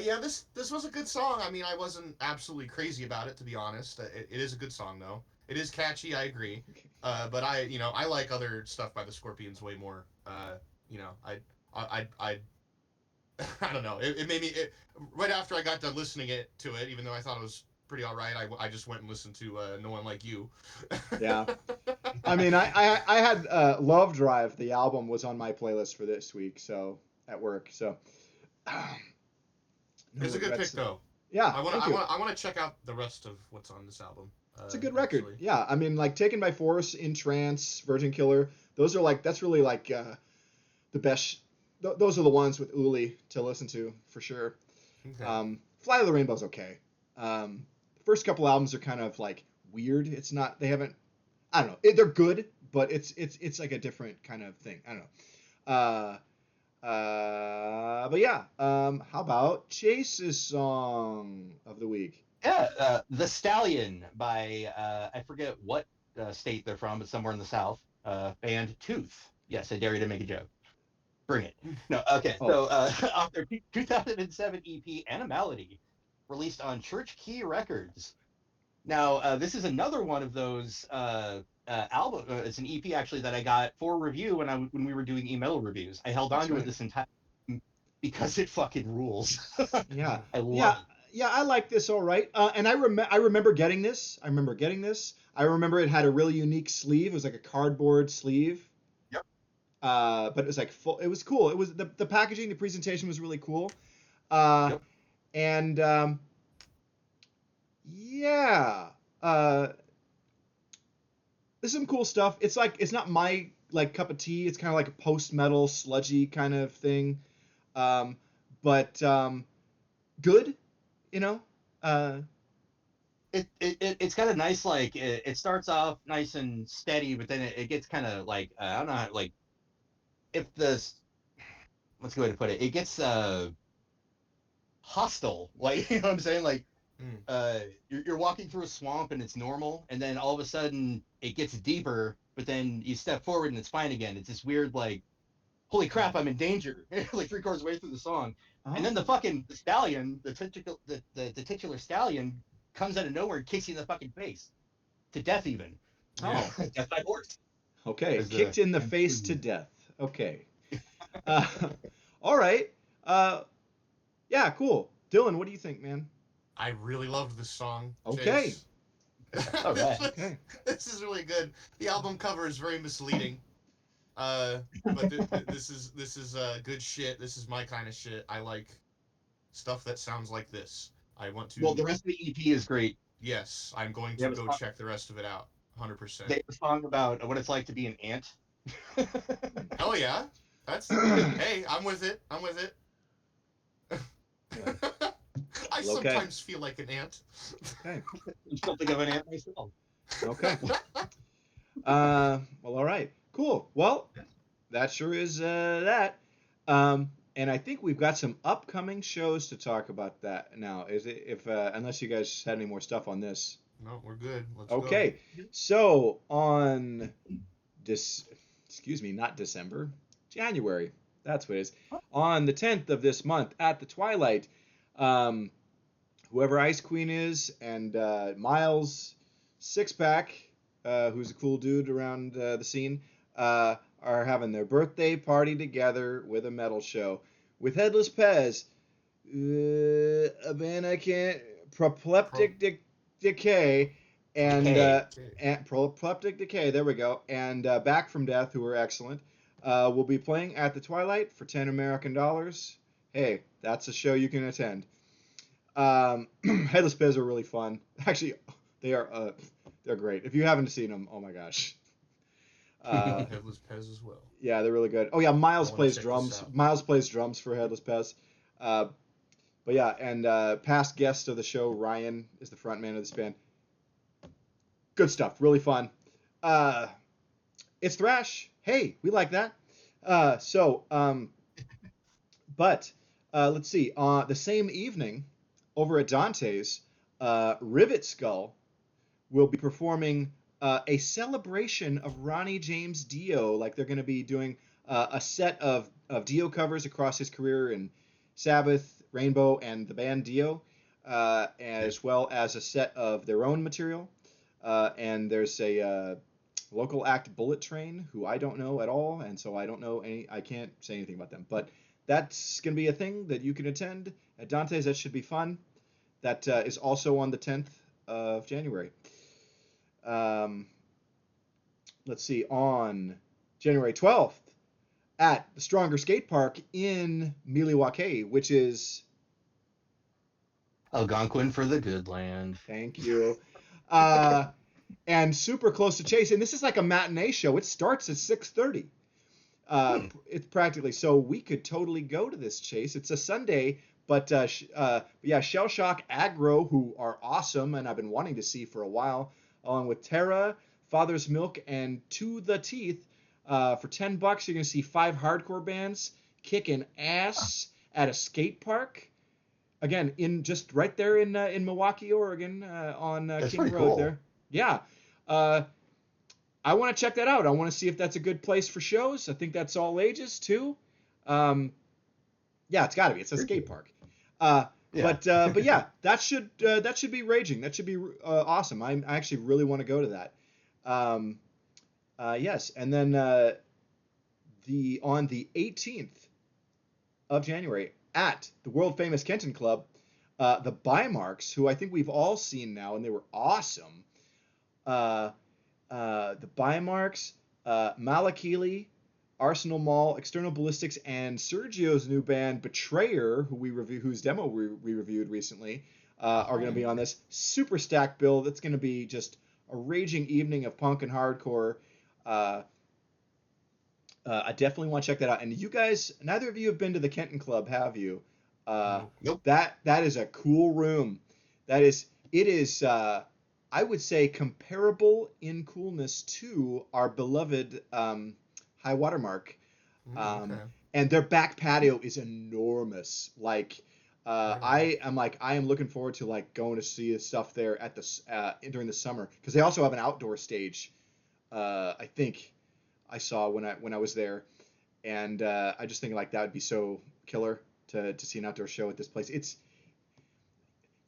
Yeah, this was a good song. I mean, I wasn't absolutely crazy about it, to be honest. It is a good song though. It is catchy, I agree. But I like other stuff by the Scorpions way more. You know, I I don't know. It made me right after I got done listening to it, even though I thought it was pretty all right. I just went and listened to No One Like You. Yeah. I mean, I had Love Drive, the album, was on my playlist for this week, so at work. So no It's a good pick regrets. though. Yeah, thank you. I want to check out the rest of what's on this album. It's a good record. Actually. Yeah, I mean, like Taken by Force, In Trance, Virgin Killer. Those are like that's really like the best. Those are the ones with Uli to listen to for sure. Okay. Fly of the Rainbow's okay. The first couple albums are kind of like weird. It's not. They haven't. I don't know. They're good, but it's like a different kind of thing. I don't know. But yeah. How about Chase's song of the week? Yeah, The Stallion by I forget what state they're from, but somewhere in the South. Band Tooth. Yes, I dare you to make a joke. Bring it. No, okay. Oh, So off their 2007 EP Animality, released on Church Key Records. Now this is another one of those album. It's an EP actually that I got for review when we were doing email reviews. I held that's on to right. it this entire time because it fucking rules. Yeah, I love yeah, it. yeah. I like this all right. And I remember getting this. I remember getting this. I remember it had a really unique sleeve. It was like a cardboard sleeve. Yep. But it was like full. It was cool. It was the packaging, the presentation was really cool. Uh, Yep. and yeah, uh, there's some cool stuff. It's like it's not my like cup of tea. It's kind of like a post metal sludgy kind of thing. Um, but good, you know. Uh, It's got a nice like it starts off nice and steady, but then it gets kind of like I don't know how, like if the what's the way to put it? It gets hostile, like you know what I'm saying? Like Mm. you're walking through a swamp and it's normal, and then all of a sudden it gets deeper, but then you step forward and it's fine again. It's this weird like holy crap, I'm in danger, like three-quarters of the way through the song. And then oh, the stallion, the titular stallion comes out of nowhere and kicks you in the fucking face to death even. Yeah. oh, Death by horse. okay. As Kicked in the face to death. Okay. Uh, all right. Uh, yeah, cool. Dylan, what do you think, man? I really loved this song, Okay. Chase. All this, right. was, Okay. this is really good. The album cover is very misleading. But this is good shit. This is my kind of shit. I like stuff that sounds like this. I want Well, to. the rest of the EP is great. Yes, I'm going They to have a go song, check the rest of it out. 100%. they have a song about what it's like to be an ant. Hell yeah. That's hey, I'm with it. I'm with it. Yeah. I Well, okay. sometimes feel like an ant. Okay. I'm something of an ant myself. Okay. Well, all right. Cool. Well, that sure is that. And I think we've got some upcoming shows to talk about that now. Is it if unless you guys had any more stuff on this? No, we're good. Let's go. Okay. So on this, excuse me, not December, January. That's what it is. On the 10th of this month at the Twilight, um, whoever Ice Queen is and Miles Sixpack, who's a cool dude around the scene, are having their birthday party together with a metal show with Headless Pez, a band I can't, Decay, and Proleptic Decay. There we go. And Back from Death, who are excellent. Will be playing at the Twilight for $10 American. Hey, that's a show you can attend. Headless Pez are really fun. Actually, they are they're great. If you haven't seen them, oh my gosh. Headless Pez as well. Yeah, they're really good. Oh yeah, Miles I wanna plays check this drums. out. Miles plays drums for Headless Pez. But yeah, and past guest of the show, Ryan is the front man of this band. Good stuff, really fun. It's thrash. Hey, we like that. But let's see. The same evening, over at Dante's, Rivet Skull will be performing a celebration of Ronnie James Dio. Like they're going to be doing a set of Dio covers across his career in Sabbath, Rainbow, and the band Dio, as well as a set of their own material. And there's a local act, Bullet Train, who I don't know at all, and so I don't know any. I can't say anything about them, but that's going to be a thing that you can attend at Dante's. That should be fun. That is also on the 10th of January. Let's see, on January 12th at the Stronger Skate Park in Milwaukee, which is Algonquin for the good land. thank you, and super close to Chase. And this is like a matinee show. It starts at 6:30. It's practically so we could totally go to this, Chase. It's a Sunday, but yeah, Shell Shock Aggro, who are awesome and I've been wanting to see for a while, along with Terra, Father's Milk, and To the Teeth. For $10, you're gonna see 5 hardcore bands kicking ass at a skate park. Again, in just right there in Milwaukee, Oregon, on King Road cool. there. Yeah. I want to check that out. I want to see if that's a good place for shows. I think that's all ages too. Yeah, it's got to be. It's a skate park. Yeah. But yeah, that should be raging. That should be awesome. I actually really want to go to that. Yes, and then on the 18th of January at the world famous Kenton Club, the Bymarks, who I think we've all seen now, and they were awesome. The Bymarks, Malakili, Arsenal Mall, External Ballistics, and Sergio's new band Betrayer, whose demo we reviewed recently, are going to be on this super stacked bill. That's going to be just a raging evening of punk and hardcore. I definitely want to check that out. And you guys, neither of you have been to the Kenton Club, have you? Nope. That is a cool room. It is. I would say comparable in coolness to our beloved High Watermark. Okay. And their back patio is enormous. Like, I am looking forward to like going to see the stuff there at the during the summer, because they also have an outdoor stage. I think I saw when I was there, and I just think like that would be so killer to see an outdoor show at this place.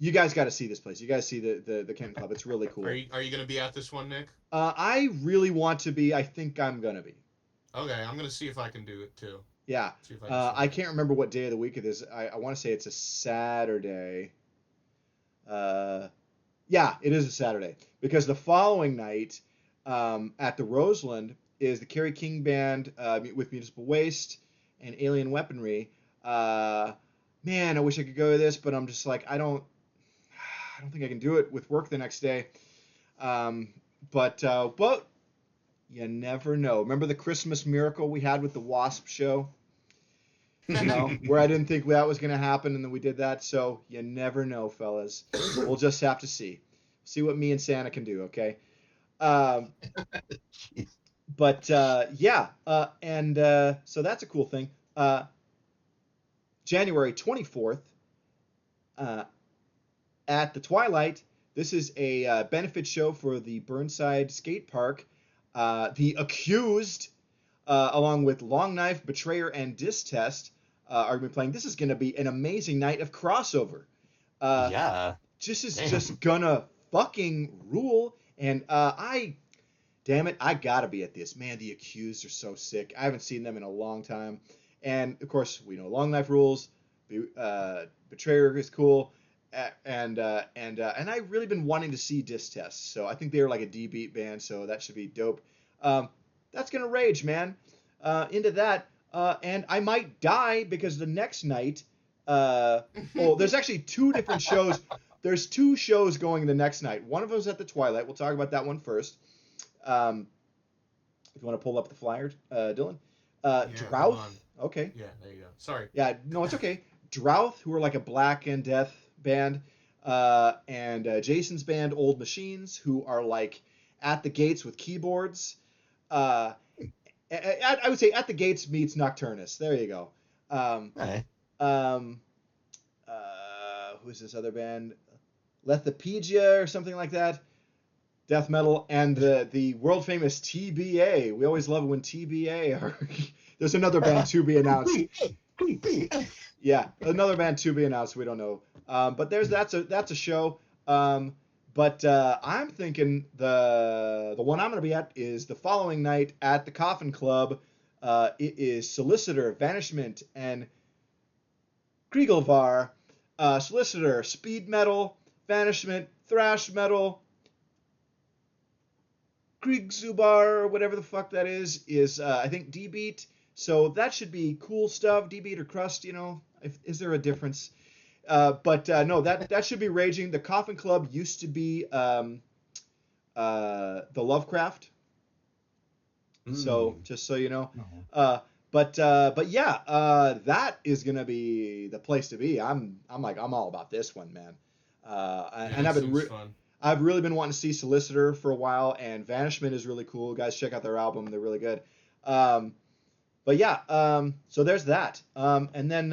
You guys got to see this place. You guys see the Kenton Club. It's really cool. Are you going to be at this one, Nick? I really want to be. I think I'm gonna be. Okay, I'm going to see if I can do it too. Yeah. See if I can I can't remember what day of the week it is. I want to say it's a Saturday. Yeah, it is a Saturday, because the following night at the Roseland is the Kerry King Band with Municipal Waste and Alien Weaponry. Man, I wish I could go to this, but I'm just like, I don't think I can do it with work the next day. But you never know. Remember the Christmas miracle we had with the Wasp show? You know, where I didn't think that was going to happen, and then we did that. So you never know, fellas. We'll just have to see what me and Santa can do. Okay. But yeah, and so that's a cool thing. January 24th at the Twilight. This is a benefit show for the Burnside Skate Park. The Accused, along with Long Knife, Betrayer, and Disc Test, are going to be playing. This is going to be an amazing night of crossover. Yeah. This is just gonna fucking rule. And damn it, I gotta be at this. Man, the Accused are so sick. I haven't seen them in a long time. And of course, we know Long Knife rules. Betrayer is cool. And I've really been wanting to see Disc Test. So I think they're like a D-beat band, so that should be dope. That's gonna rage, man. Into that. And I might die because the next night, there's actually 2 different shows. There's 2 shows going the next night. One of them is at the Twilight. We'll talk about that one first. If you want to pull up the flyer, Dylan. Drouth. Okay. Yeah, there you go. Sorry. Yeah, no, it's okay. Drouth, who are like a Black and Death band, and Jason's band, Old Machines, who are like at the gates with keyboards. I would say At the Gates meets Nocturnus. There you go. Right. Who's this other band? Lethopedia or something like that. Death metal, and the world famous TBA. We always love it when TBA are. There's another band to be announced. Yeah, another band to be announced. We don't know. But that's a show. But I'm thinking the one I'm going to be at is the following night at the Coffin Club. It is Solicitor, Vanishment, and Kriegelvar. Solicitor, speed metal, Vanishment, thrash metal. Kriegzubar, whatever the fuck that is I think D-beat. So that should be cool stuff. D-beat or crust, is there a difference? But no, that should be raging. The Coffin Club used to be the Lovecraft. So just so you know. But yeah, that is gonna be the place to be. I'm all about this one, man. And I've really been wanting to see Solicitor for a while, and Vanishment is really cool. Guys, check out their album; they're really good. But yeah, so there's that. And then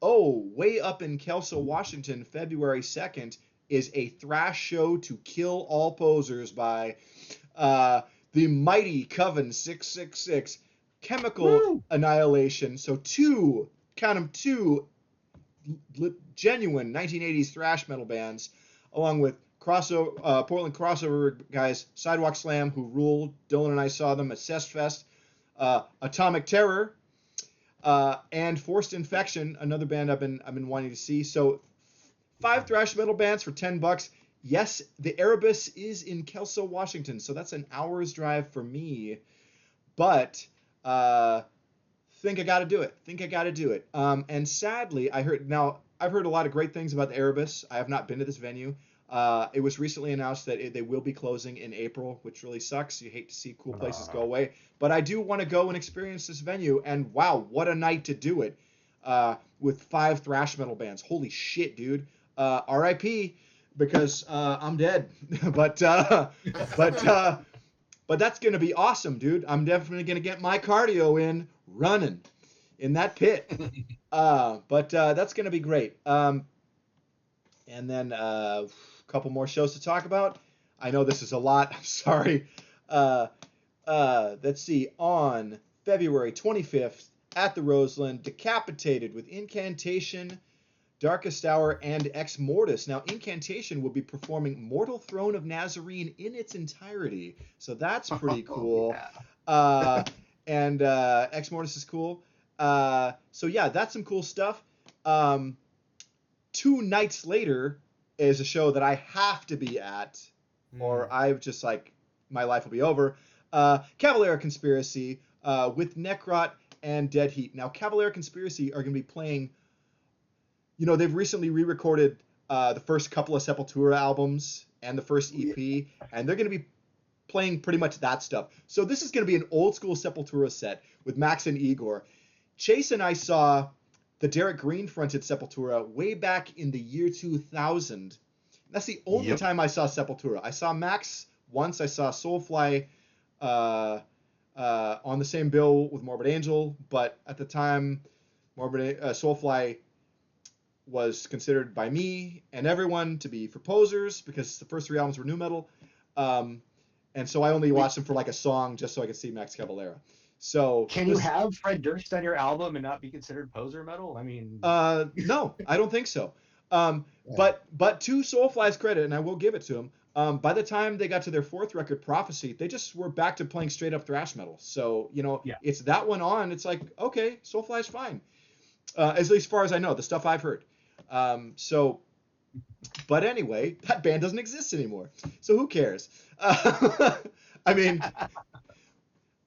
way up in Kelso, Washington, February 2nd is a thrash show to kill all posers by the mighty Coven 666. Chemical Annihilation. So two genuine 1980s thrash metal bands, along with Portland crossover guys, Sidewalk Slam, who ruled. Dylan and I saw them at Cestfest. Atomic Terror, and Forced Infection, another band I've been wanting to see. So 5 thrash metal bands for $10. Yes, the Erebus is in Kelso, Washington, so that's an hour's drive for me. But think I got to do it. And sadly, I've heard a lot of great things about the Erebus. I have not been to this venue. It was recently announced that they will be closing in April, which really sucks. You hate to see cool places go away. But I do want to go and experience this venue, and wow, what a night to do it with 5 thrash metal bands. Holy shit, dude. R.I.P. because I'm dead. But that's going to be awesome, dude. I'm definitely going to get my cardio in running in that pit. But that's going to be great. And then a couple more shows to talk about. I know this is a lot. I'm sorry. Let's see. On February 25th at the Roseland, Decapitated with Incantation, Darkest Hour, and Ex Mortis. Now, Incantation will be performing Mortal Throne of Nazarene in its entirety. So that's pretty cool. Yeah. And Ex Mortis is cool. So yeah, that's some cool stuff. 2 nights later is a show that I have to be at, or I've just my life will be over. Cavalera Conspiracy with Necrot and Dead Heat. Now, Cavalera Conspiracy are going to be playing. They've recently re-recorded the first couple of Sepultura albums and the first EP, and they're going to be playing pretty much that stuff. So this is going to be an old school Sepultura set with Max and Igor. Chase and I saw the Derek Green fronted Sepultura way back in the year 2000. That's the only time I saw Sepultura. I saw Max once. I saw Soulfly on the same bill with Morbid Angel, but at the time, Soulfly was considered by me and everyone to be for posers because the first 3 albums were nu metal. And so I only watched them for a song just so I could see Max Cavalera. So can you have Fred Durst on your album and not be considered poser metal? I mean, no, I don't think so. But to Soulfly's credit, and I will give it to him, by the time they got to their 4th record, Prophecy, they just were back to playing straight up thrash metal. So it's that one on. It's like, okay, Soulfly's fine, at least as far as I know, the stuff I've heard. But anyway, that band doesn't exist anymore. So who cares? I mean,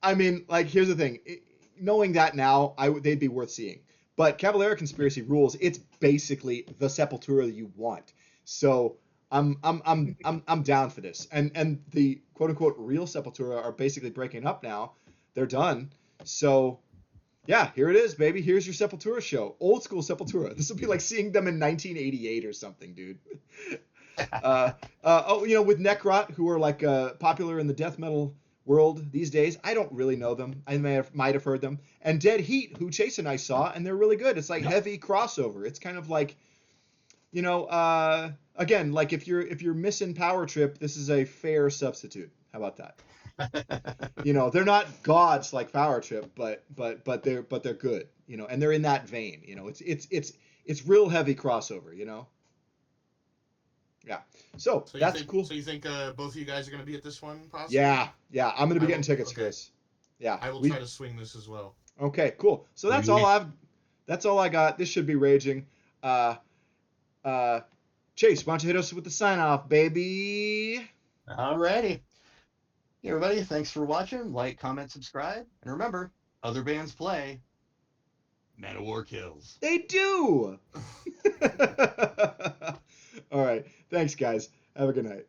here's the thing. Knowing that now, they'd be worth seeing. But Cavalera Conspiracy rules. It's basically the Sepultura that you want. So I'm down for this. And the quote unquote real Sepultura are basically breaking up now. They're done. So yeah, here it is, baby. Here's your Sepultura show. Old school Sepultura. This will be like seeing them in 1988 or something, dude. With Necrot, who are popular in the death metal world these days. I don't really know them. I might have heard them. And Dead Heat, who Chase and I saw, and they're really good. It's like heavy crossover. It's kind of like, again, like if you're missing Power Trip, this is a fair substitute. How about that? They're not gods like Power Trip, but they're good, and they're in that vein. It's real heavy crossover, Yeah. So that's cool. So you think both of you guys are going to be at this one, possibly? Yeah. I'm gonna be getting tickets for okay. this. Yeah. I will try to swing this as well. Okay, cool. So that's all I got. This should be raging. Chase, why don't you hit us with the sign off, baby? Alrighty. Hey everybody, thanks for watching. Like, comment, subscribe, and remember, other bands play. Manowar kills. They do. All right. Thanks, guys. Have a good night.